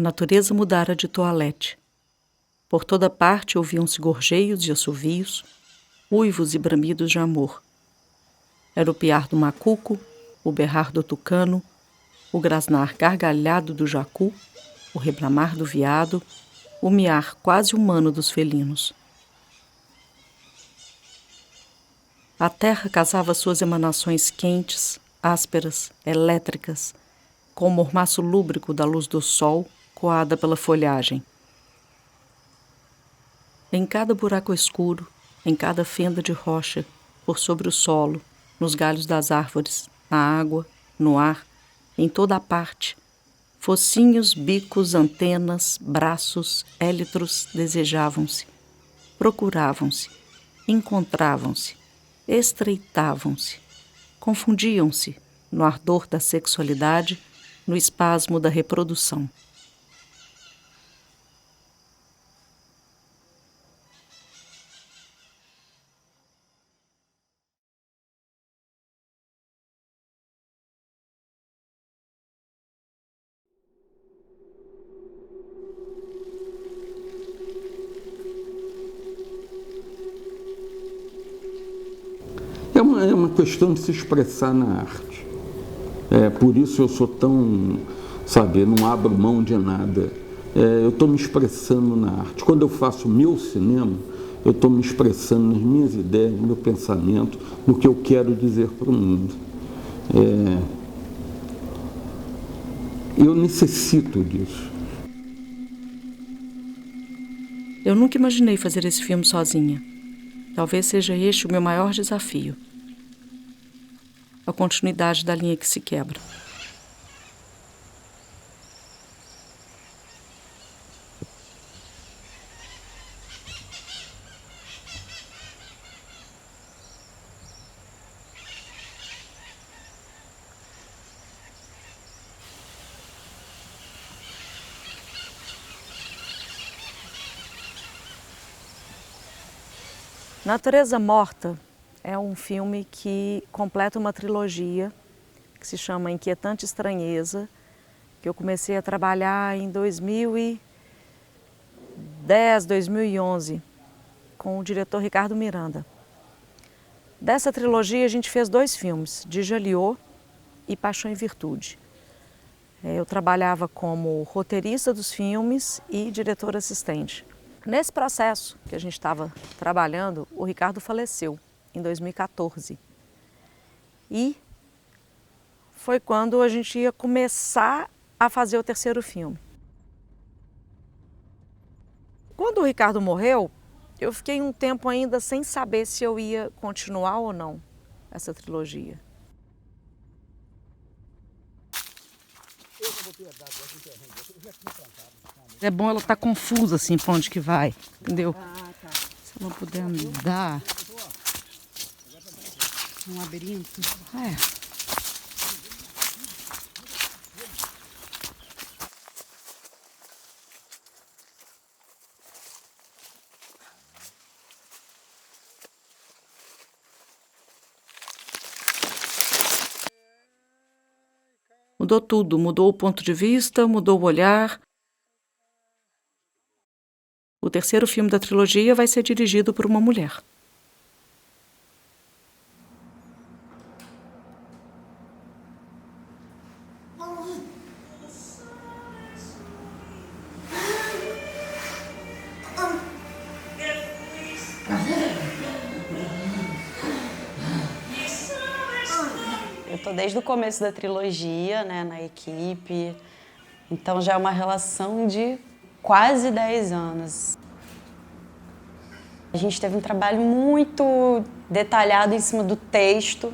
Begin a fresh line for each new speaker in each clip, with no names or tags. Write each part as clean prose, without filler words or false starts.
A natureza mudara de toalete. Por toda parte ouviam-se gorjeios e assovios, uivos e bramidos de amor. Era o piar do macuco, o berrar do tucano, o grasnar gargalhado do jacu, o rebramar do veado, o miar quase humano dos felinos. A terra casava suas emanações quentes, ásperas, elétricas, com o mormaço lúbrico da luz do sol coada pela folhagem. Em cada buraco escuro, em cada fenda de rocha, por sobre o solo, nos galhos das árvores, na água, no ar, em toda a parte, focinhos, bicos, antenas, braços, élitros desejavam-se, procuravam-se, encontravam-se, estreitavam-se, confundiam-se no ardor da sexualidade, no espasmo da reprodução.
É uma questão de se expressar na arte. Por isso eu sou tão, sabe, não abro mão de nada. Eu estou me expressando na arte. Quando eu faço meu cinema, eu estou me expressando nas minhas ideias, no meu pensamento, no que eu quero dizer para o mundo. Eu necessito disso.
Eu nunca imaginei fazer esse filme sozinha. Talvez seja este o meu maior desafio. A continuidade da linha que se quebra. Natureza Morta é um filme que completa uma trilogia que se chama Inquietante Estranheza, que eu comecei a trabalhar em 2010, 2011, com o diretor Ricardo Miranda. Dessa trilogia a gente fez 2 filmes, Djaliô e Paixão e Virtude. Eu trabalhava como roteirista dos filmes e diretora assistente. Nesse processo que a gente estava trabalhando, o Ricardo faleceu em 2014. E foi quando a gente ia começar a fazer o 3º filme. Quando o Ricardo morreu, eu fiquei um tempo ainda sem saber se eu ia continuar ou não essa trilogia. É bom ela estar confusa assim para onde que vai, entendeu? Se ela puder andar.
Um labirinto.
Mudou tudo, mudou o ponto de vista, mudou o olhar. O 3º filme da trilogia vai ser dirigido por uma mulher.
Eu estou desde o começo da trilogia, né, na equipe, então já é uma relação de quase 10 anos. A gente teve um trabalho muito detalhado em cima do texto.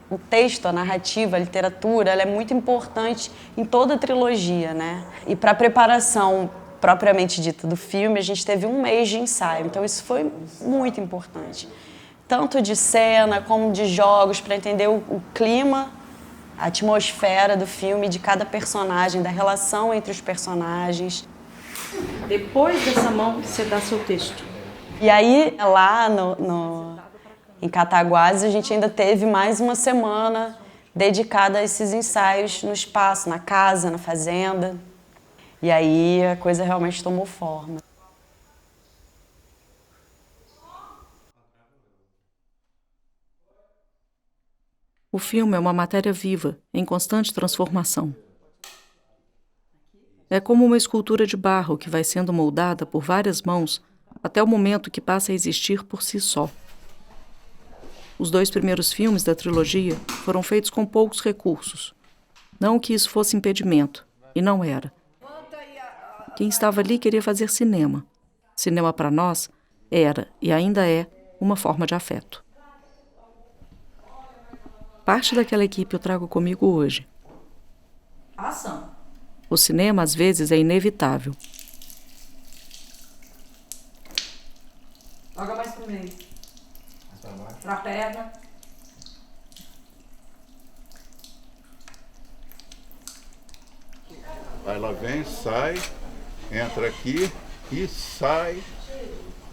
O texto, a narrativa, a literatura, ela é muito importante em toda a trilogia, né? E para a preparação propriamente dita do filme, a gente teve 1 mês de ensaio, então isso foi muito importante. Tanto de cena como de jogos, para entender o clima, a atmosfera do filme, de cada personagem, da relação entre os personagens.
Depois dessa mão, você dá seu texto.
E aí, lá em Cataguases, a gente ainda teve mais uma semana dedicada a esses ensaios no espaço, na casa, na fazenda. E aí a coisa realmente tomou forma.
O filme é uma matéria viva, em constante transformação. É como uma escultura de barro que vai sendo moldada por várias mãos até o momento que passa a existir por si só. Os 2 primeiros filmes da trilogia foram feitos com poucos recursos. Não que isso fosse impedimento, e não era. Quem estava ali queria fazer cinema. Cinema para nós era, e ainda é, uma forma de afeto. Parte daquela equipe eu trago comigo hoje. Ação. O cinema, às vezes, é inevitável. Joga mais pro meio. Pra perna.
Aí ela vem, sai, entra aqui e sai.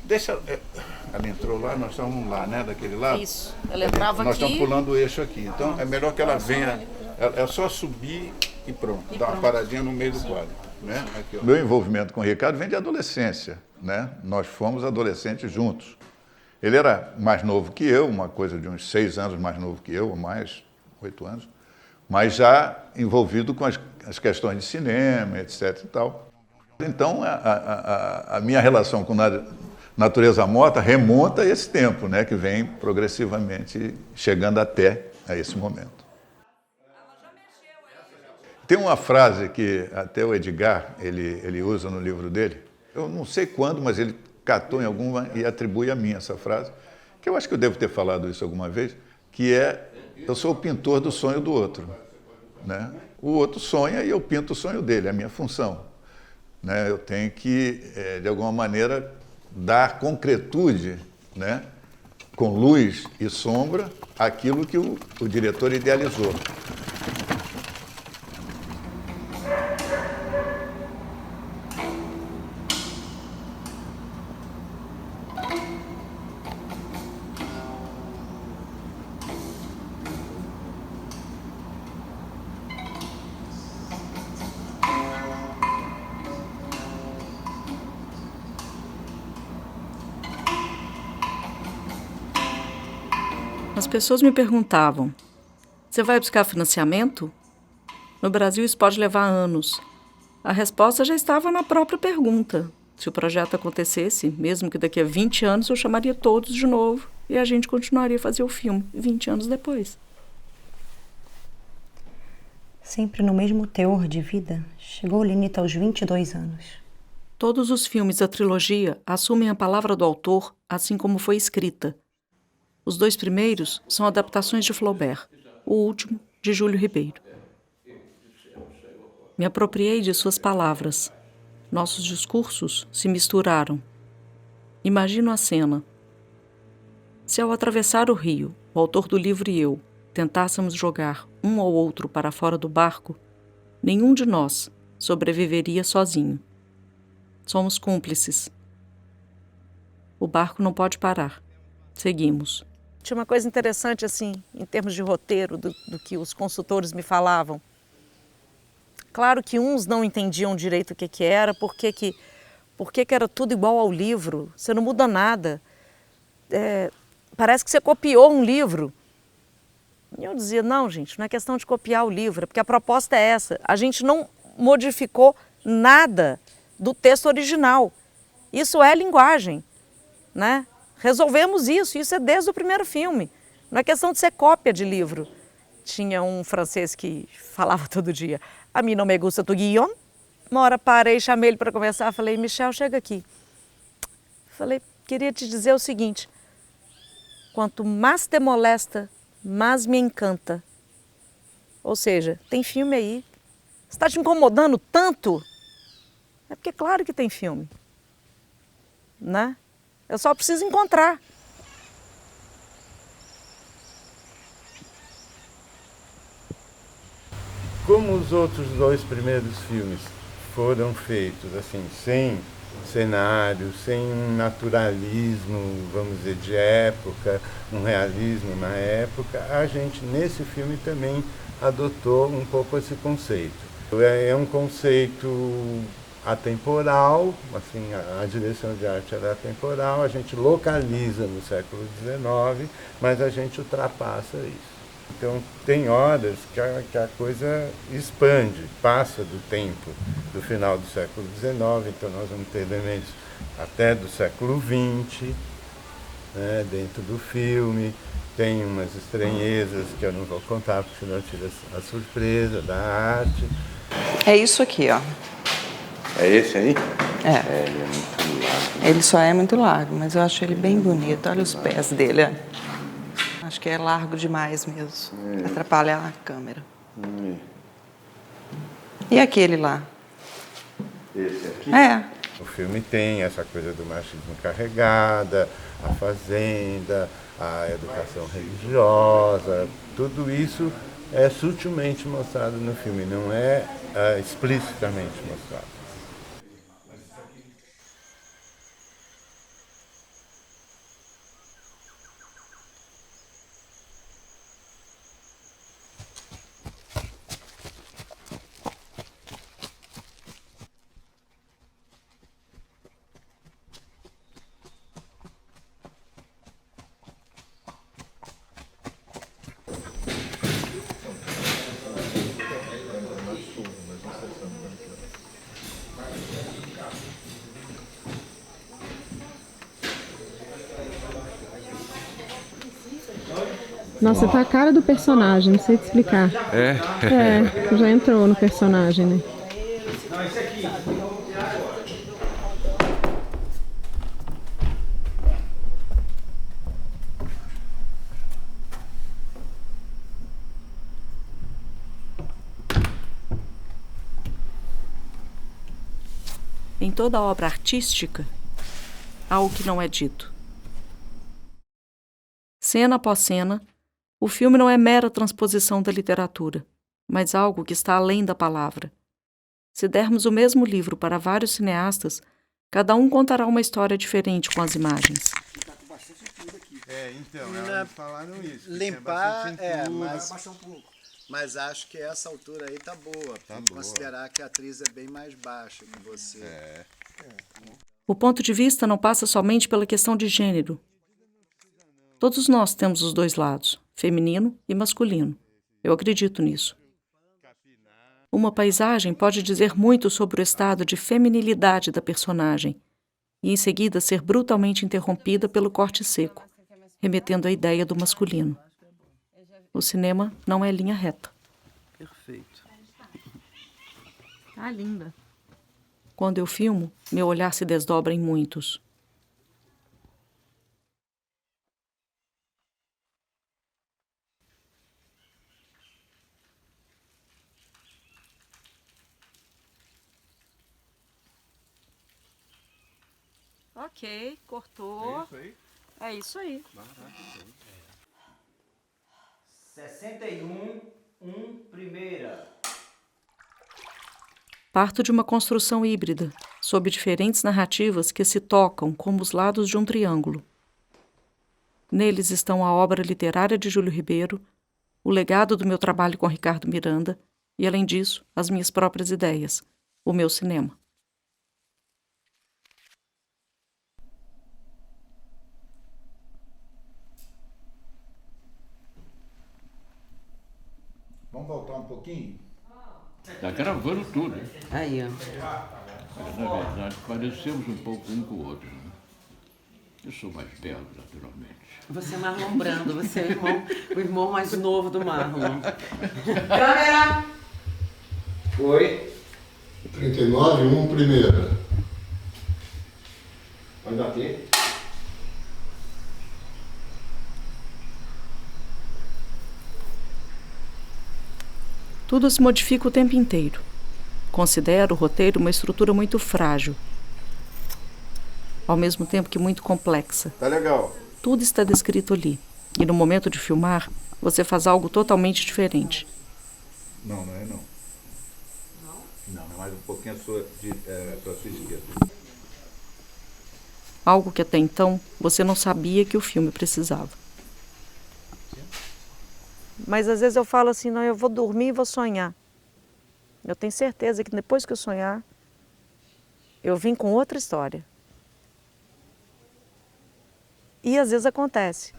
Deixa. Ela entrou lá, nós estamos lá, né? Daquele lado.
Isso. Ela entrava
nós
aqui.
Nós estamos pulando o eixo aqui. Então é melhor que ela venha. É só subir e pronto. Dar uma paradinha no meio do quadro. Né? Aqui, meu envolvimento com o Ricardo vem de adolescência. Né? Nós fomos adolescentes juntos. Ele era mais novo que eu, uma coisa de uns 6 anos mais novo que eu, ou mais, 8 anos, mas já envolvido com as questões de cinema, etc. e tal. Então, a minha relação com Natureza Morta remonta a esse tempo, né, que vem progressivamente chegando até a esse momento. Tem uma frase que até o Edgar ele usa no livro dele, eu não sei quando, mas ele catou em alguma e atribui a mim essa frase, que eu acho que eu devo ter falado isso alguma vez, que é: eu sou o pintor do sonho do outro. Né? O outro sonha e eu pinto o sonho dele, é a minha função. Né? Eu tenho que, de alguma maneira, dar concretude, né, com luz e sombra, àquilo que o diretor idealizou.
As pessoas me perguntavam: você vai buscar financiamento? No Brasil isso pode levar anos. A resposta já estava na própria pergunta. Se o projeto acontecesse, mesmo que daqui a 20 anos, eu chamaria todos de novo e a gente continuaria a fazer o filme 20 anos depois.
Sempre no mesmo teor de vida, chegou o limite aos 22 anos.
Todos os filmes da trilogia assumem a palavra do autor assim como foi escrita. Os 2 primeiros são adaptações de Flaubert, o último, de Júlio Ribeiro. Me apropriei de suas palavras. Nossos discursos se misturaram. Imagino a cena. Se ao atravessar o rio, o autor do livro e eu tentássemos jogar um ao outro para fora do barco, nenhum de nós sobreviveria sozinho. Somos cúmplices. O barco não pode parar. Seguimos. Tinha uma coisa interessante, assim, em termos de roteiro, do que os consultores me falavam. Claro que uns não entendiam direito o que era, por que era tudo igual ao livro, você não muda nada. Parece que você copiou um livro. E eu dizia, não, gente, não é questão de copiar o livro, é porque a proposta é essa. A gente não modificou nada do texto original. Isso é linguagem, né? Resolvemos isso é desde o primeiro filme. Não é questão de ser cópia de livro. Tinha um francês que falava todo dia: a mim não me gusta tu Guillaume. Uma hora parei, chamei ele para conversar, falei: Michel, chega aqui. Falei: queria te dizer o seguinte: quanto mais te molesta, mais me encanta. Ou seja, tem filme aí. Você está te incomodando tanto? É porque claro que tem filme, né? Eu só preciso encontrar.
Como os outros 2 primeiros filmes foram feitos assim, sem cenário, sem um naturalismo, vamos dizer, de época, um realismo na época, a gente nesse filme também adotou um pouco esse conceito. É um conceito atemporal, assim, a direção de arte ela é atemporal, a gente localiza no século XIX, mas a gente ultrapassa isso. Então, tem horas que a coisa expande, passa do tempo do final do século XIX, então nós vamos ter elementos até do século XX, né, dentro do filme. Tem umas estranhezas que eu não vou contar, porque senão tira a surpresa da arte.
É isso aqui, ó.
É esse aí?
É.
Ele é muito largo.
Ele só é muito largo, mas eu acho ele bem bonito. Olha os pés dele, ó. Acho que é largo demais mesmo. Atrapalha a câmera. E aquele lá?
Esse aqui?
É.
O filme tem essa coisa do machismo carregada, a fazenda, a educação religiosa, tudo isso é sutilmente mostrado no filme, não é explicitamente mostrado.
Nossa, tá a cara do personagem, não sei te explicar. É, já entrou no personagem, né?
Em toda obra artística, há o que não é dito. Cena após cena, o filme não é mera transposição da literatura, mas algo que está além da palavra. Se dermos o mesmo livro para vários cineastas, cada um contará uma história diferente com as imagens.
Então, elas falaram isso.
Limpar, mas acho que essa altura aí tá boa. Tem que considerar que a atriz é bem mais baixa que você.
O ponto de vista não passa somente pela questão de gênero. Todos nós temos os dois lados, feminino e masculino. Eu acredito nisso. Uma paisagem pode dizer muito sobre o estado de feminilidade da personagem e, em seguida, ser brutalmente interrompida pelo corte seco, remetendo à ideia do masculino. O cinema não é linha reta.
Perfeito.
Ah, linda. Quando eu filmo, meu olhar se desdobra em muitos. Ok, cortou. É isso aí? É isso aí.
61, primeira.
Parto de uma construção híbrida, sob diferentes narrativas que se tocam como os lados de um triângulo. Neles estão a obra literária de Júlio Ribeiro, o legado do meu trabalho com Ricardo Miranda e, além disso, as minhas próprias ideias, o meu cinema.
Vamos voltar um pouquinho?
Está gravando tudo.
Aí, ó.
Mas, na verdade, parecemos um pouco um com o outro. Né? Eu sou mais belo, naturalmente.
Você é Marlon Brando, você é o irmão mais novo do Marlon.
Câmera! Foi.
39, primeira.
Pode bater.
Tudo se modifica o tempo inteiro. Considero o roteiro uma estrutura muito frágil, ao mesmo tempo que muito complexa.
Tá legal.
Tudo está descrito ali, e no momento de filmar, você faz algo totalmente diferente.
Não, não é não. Não, é mais um pouquinho para a sua esquerda.
Algo que até então você não sabia que o filme precisava. Mas às vezes eu falo assim, não, eu vou dormir e vou sonhar. Eu tenho certeza que depois que eu sonhar, eu vim com outra história. E às vezes acontece.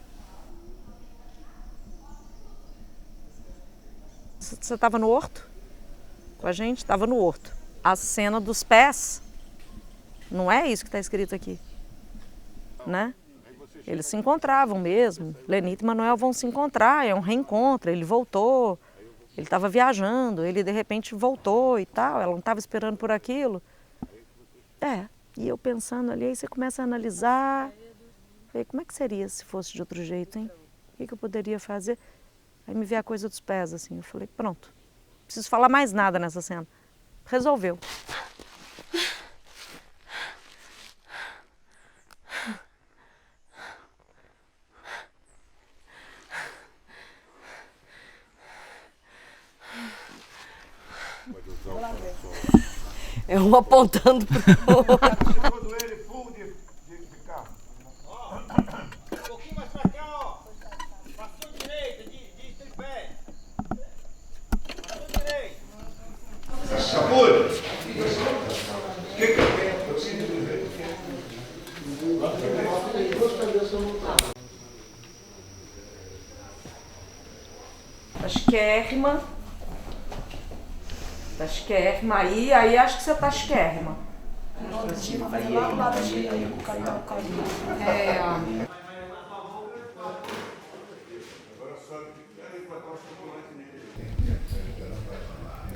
Você estava no horto com a gente? Estava no horto. A cena dos pés, não é isso que está escrito aqui, né? Eles se encontravam mesmo. Lenita e Manuel vão se encontrar, é um reencontro. Ele voltou, ele estava viajando, ele de repente voltou e tal. Ela não estava esperando por aquilo. E eu pensando ali, aí você começa a analisar. Falei, como é que seria se fosse de outro jeito, hein? O que eu poderia fazer? Aí me veio a coisa dos pés, assim. Eu falei, pronto, não preciso falar mais nada nessa cena. Resolveu.
É um apontando pro outro.
Todo ele full de carro. Um pouquinho mais pra cá, ó. Passou direita, de tripé. Passou direita.
Capulho! O que eu
Tá chiquérrima aí acho que você tá chiquérrima.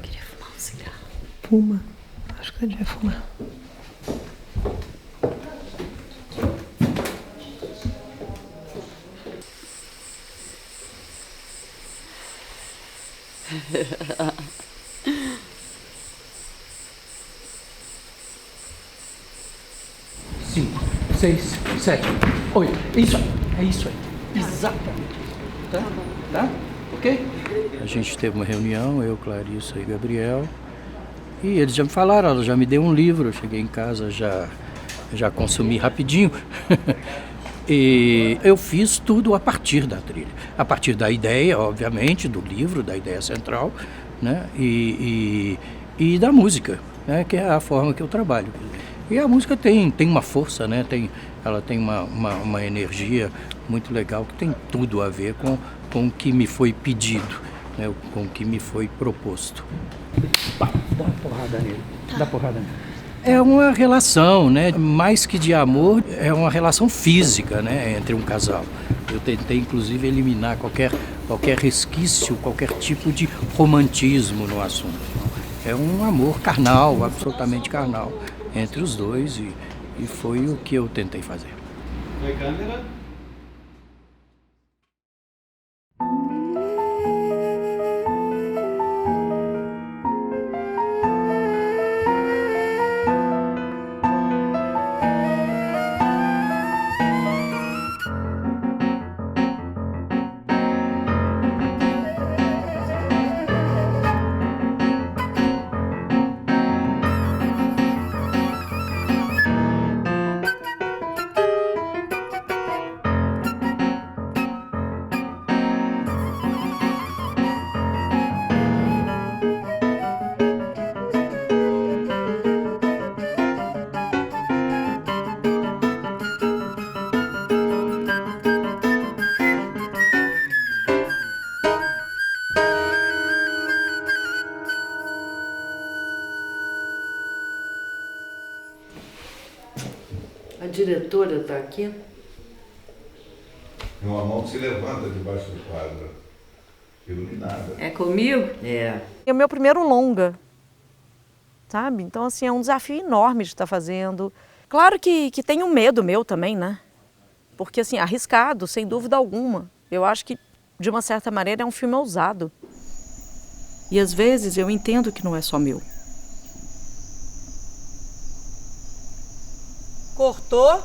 Queria fumar um cigarro. Fuma. Acho que eu devia fumar.
Cinco, 6, 7, 8. Isso aí. É isso aí. Exatamente. Tá? Ok?
A gente teve uma reunião, eu, Clarissa e Gabriel. E eles já me falaram, ela já me deu um livro. Eu cheguei em casa, já consumi rapidinho. E eu fiz tudo a partir da trilha. A partir da ideia, obviamente, do livro, da ideia central, né? E da música, né? Que é a forma que eu trabalho. E a música tem uma força, né? Ela tem uma energia muito legal que tem tudo a ver com o que me foi pedido, né? Com o que me foi proposto.
Vai, dá uma porrada nele. Dá porrada nele.
É uma relação, né? Mais que de amor, é uma relação física, né? Entre um casal. Eu tentei, inclusive, eliminar qualquer resquício, qualquer tipo de romantismo no assunto. É um amor carnal, absolutamente carnal, entre os dois, e foi o que eu tentei fazer.
Oi, câmera.
A diretora está aqui?
Uma mão se levanta debaixo do quadro, iluminada.
É comigo? É.
É o meu primeiro longa, sabe? Então, assim, é um desafio enorme de estar fazendo. Claro que tem um medo meu também, né? Porque, assim, arriscado, sem dúvida alguma. Eu acho que, de uma certa maneira, é um filme ousado. E, às vezes, eu entendo que não é só meu. Cortou?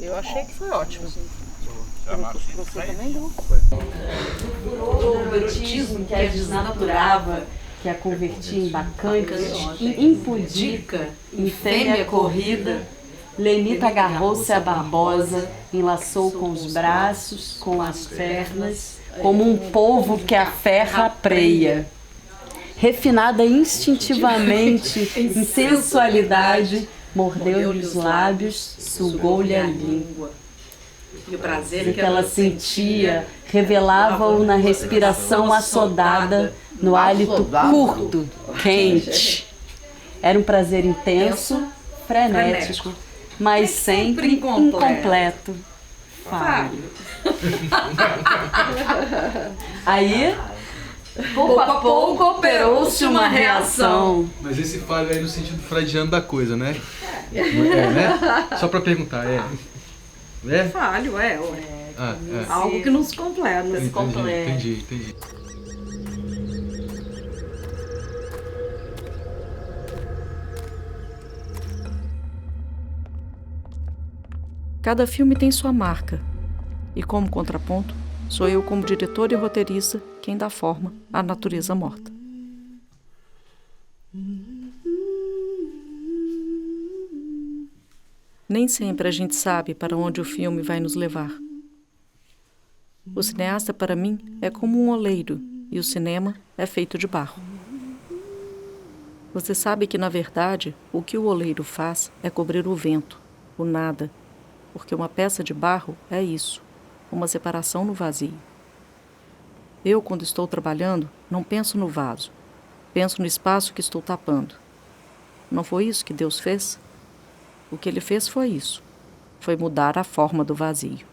Eu achei que foi ótimo. Você também não?
O erotismo que a desnaturava, que a convertia em bacante, impudica, em fêmea corrida, Lenita agarrou-se a Barbosa, enlaçou com os braços, com as pernas, como um polvo que a ferra preia. refinada instintivamente em sensualidade, mordeu-lhe os lábios, sugou-lhe a língua.
E o prazer
O que ela sentia revelava-o na respiração assodada, no hálito curto, quente. Era um prazer intenso, frenético, mas sempre incompleto. Falho. Aí, pouco a pouco, operou-se uma reação.
Mas esse falho aí no sentido freudiano da coisa, né? Né? Só pra perguntar, é?
Falho, algo que não se completa.
Entendi.
Cada filme tem sua marca. E como contraponto, sou eu como diretor e roteirista quem dá forma à natureza morta. Nem sempre a gente sabe para onde o filme vai nos levar. O cineasta, para mim, é como um oleiro e o cinema é feito de barro. Você sabe que, na verdade, o que o oleiro faz é cobrir o vento, o nada, porque uma peça de barro é isso, uma separação no vazio. Eu, quando estou trabalhando, não penso no vaso, penso no espaço que estou tapando. Não foi isso que Deus fez? O que Ele fez foi isso, foi mudar a forma do vazio.